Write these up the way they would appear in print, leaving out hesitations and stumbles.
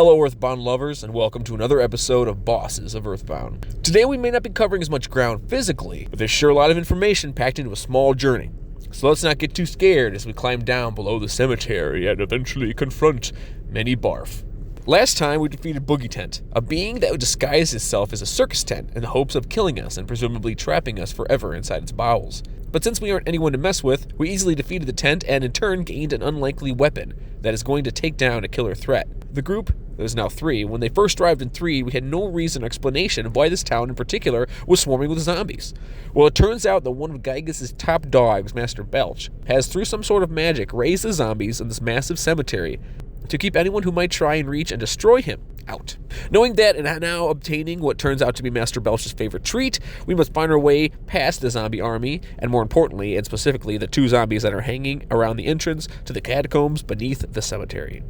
Hello Earthbound lovers, and welcome to another episode of Bosses of Earthbound. Today we may not be covering as much ground physically, but there's sure a lot of information packed into a small journey. So let's not get too scared as we climb down below the cemetery and eventually confront many Barf. Last time we defeated Boogie Tent, a being that would disguise itself as a circus tent in the hopes of killing us and presumably trapping us forever inside its bowels. But since we aren't anyone to mess with, we easily defeated the tent and in turn gained an unlikely weapon that is going to take down a killer threat. The group, that is now 3, when they first arrived in 3, we had no reason or explanation of why this town in particular was swarming with zombies. Well, it turns out that one of Gygas' top dogs, Master Belch, has through some sort of magic raised the zombies in this massive cemetery to keep anyone who might try and reach and destroy him out. Knowing that and now obtaining what turns out to be Master Belch's favorite treat, we must find our way past the zombie army, and more importantly and specifically the 2 zombies that are hanging around the entrance to the catacombs beneath the cemetery.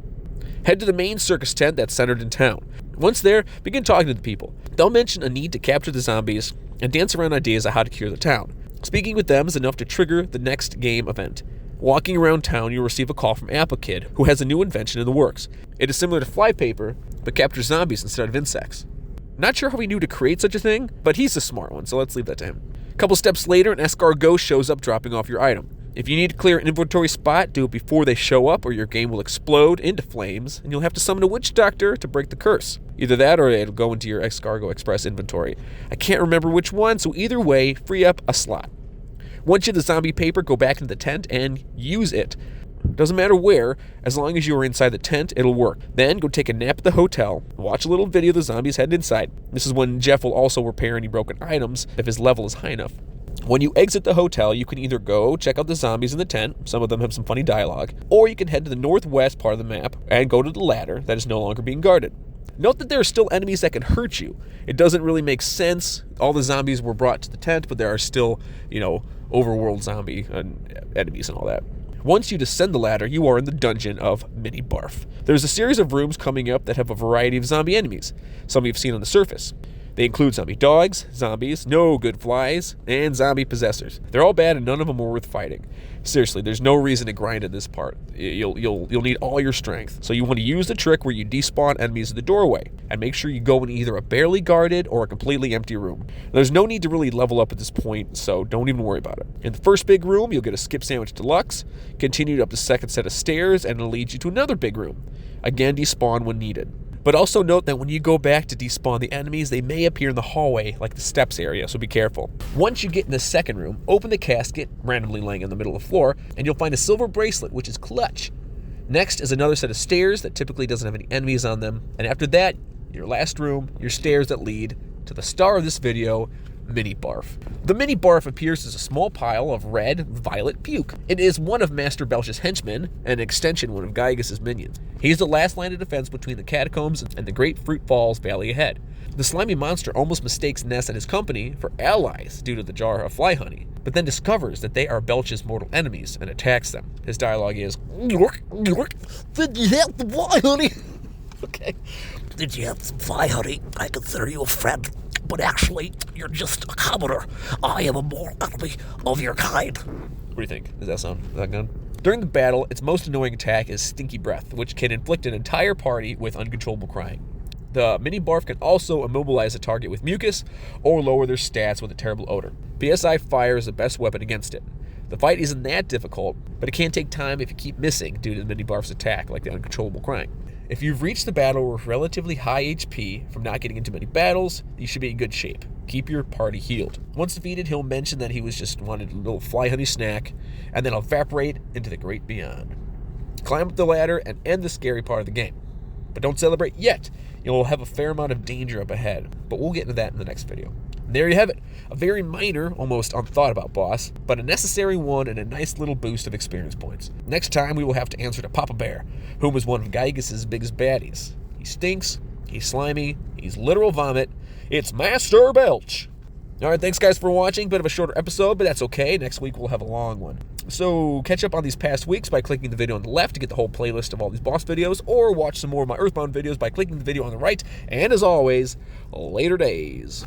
Head to the main circus tent that's centered in town. Once there, begin talking to the people. They'll mention a need to capture the zombies and dance around ideas of how to cure the town. Speaking with them is enough to trigger the next game event. Walking around town, you'll receive a call from Apple Kid, who has a new invention in the works. It is similar to flypaper, but captures zombies instead of insects. Not sure how he knew to create such a thing, but he's a smart one, so let's leave that to him. A couple steps later, an escargot shows up dropping off your item. If you need to clear an inventory spot, do it before they show up or your game will explode into flames and you'll have to summon a witch doctor to break the curse. Either that or it'll go into your Escargot Express inventory. I can't remember which one, so either way, free up a slot. Once you have the zombie paper, go back into the tent and use it. Doesn't matter where, as long as you are inside the tent, it'll work. Then go take a nap at the hotel, watch a little video of the zombies heading inside. This is when Jeff will also repair any broken items if his level is high enough. When you exit the hotel, you can either go check out the zombies in the tent, some of them have some funny dialogue, or you can head to the northwest part of the map and go to the ladder that is no longer being guarded. Note that there are still enemies that can hurt you. It doesn't really make sense. All the zombies were brought to the tent, but there are still, overworld zombie enemies and all that. Once you descend the ladder, you are in the dungeon of Mini Barf. There's a series of rooms coming up that have a variety of zombie enemies, some you've seen on the surface. They include zombie dogs, zombies, no good flies, and zombie possessors. They're all bad and none of them are worth fighting. Seriously, there's no reason to grind in this part. You'll need all your strength. So you want to use the trick where you despawn enemies at the doorway, and make sure you go in either a barely guarded or a completely empty room. There's no need to really level up at this point, so don't even worry about it. In the first big room, you'll get a skip sandwich deluxe, continue up the second set of stairs, and it'll lead you to another big room. Again, despawn when needed. But also note that when you go back to despawn the enemies, they may appear in the hallway, like the steps area, so be careful. Once you get in the second room, open the casket, randomly laying in the middle of the floor, and you'll find a silver bracelet, which is clutch. Next is another set of stairs that typically doesn't have any enemies on them, and after that, your last room, your stairs that lead to the star of this video, Mini Barf. The Mini Barf appears as a small pile of red, violet puke. It is one of Master Belch's henchmen, and an extension one of Gygas' minions. He's the last line of defense between the catacombs and the Great Fruit Falls valley ahead. The slimy monster almost mistakes Ness and his company for allies due to the jar of fly honey, but then discovers that they are Belch's mortal enemies and attacks them. His dialogue is, "Did you have the fly honey?" Okay. "Did you have some fly honey? I consider you a friend. But actually, you're just a commoner. I am a mortal enemy of your kind." What do you think? Does that sound that good? During the battle, its most annoying attack is Stinky Breath, which can inflict an entire party with uncontrollable crying. The Mini Barf can also immobilize a target with mucus or lower their stats with a terrible odor. PSI Fire is the best weapon against it. The fight isn't that difficult, but it can take time if you keep missing due to the Mini Barf's attack, like the uncontrollable crying. If you've reached the battle with relatively high HP from not getting into many battles, you should be in good shape. Keep your party healed. Once defeated, he'll mention that he was just wanted a little fly honey snack, and then evaporate into the great beyond. Climb up the ladder and end the scary part of the game. But don't celebrate yet. You'll have a fair amount of danger up ahead, but we'll get into that in the next video. And there you have it. A very minor, almost unthought about boss, but a necessary one and a nice little boost of experience points. Next time we will have to answer to Papa Bear, whom was one of Gygas' biggest baddies. He stinks, he's slimy, he's literal vomit. It's Master Belch. Alright, thanks guys for watching. Bit of a shorter episode, but that's okay. Next week we'll have a long one. So catch up on these past weeks by clicking the video on the left to get the whole playlist of all these boss videos, or watch some more of my Earthbound videos by clicking the video on the right. And as always, later days.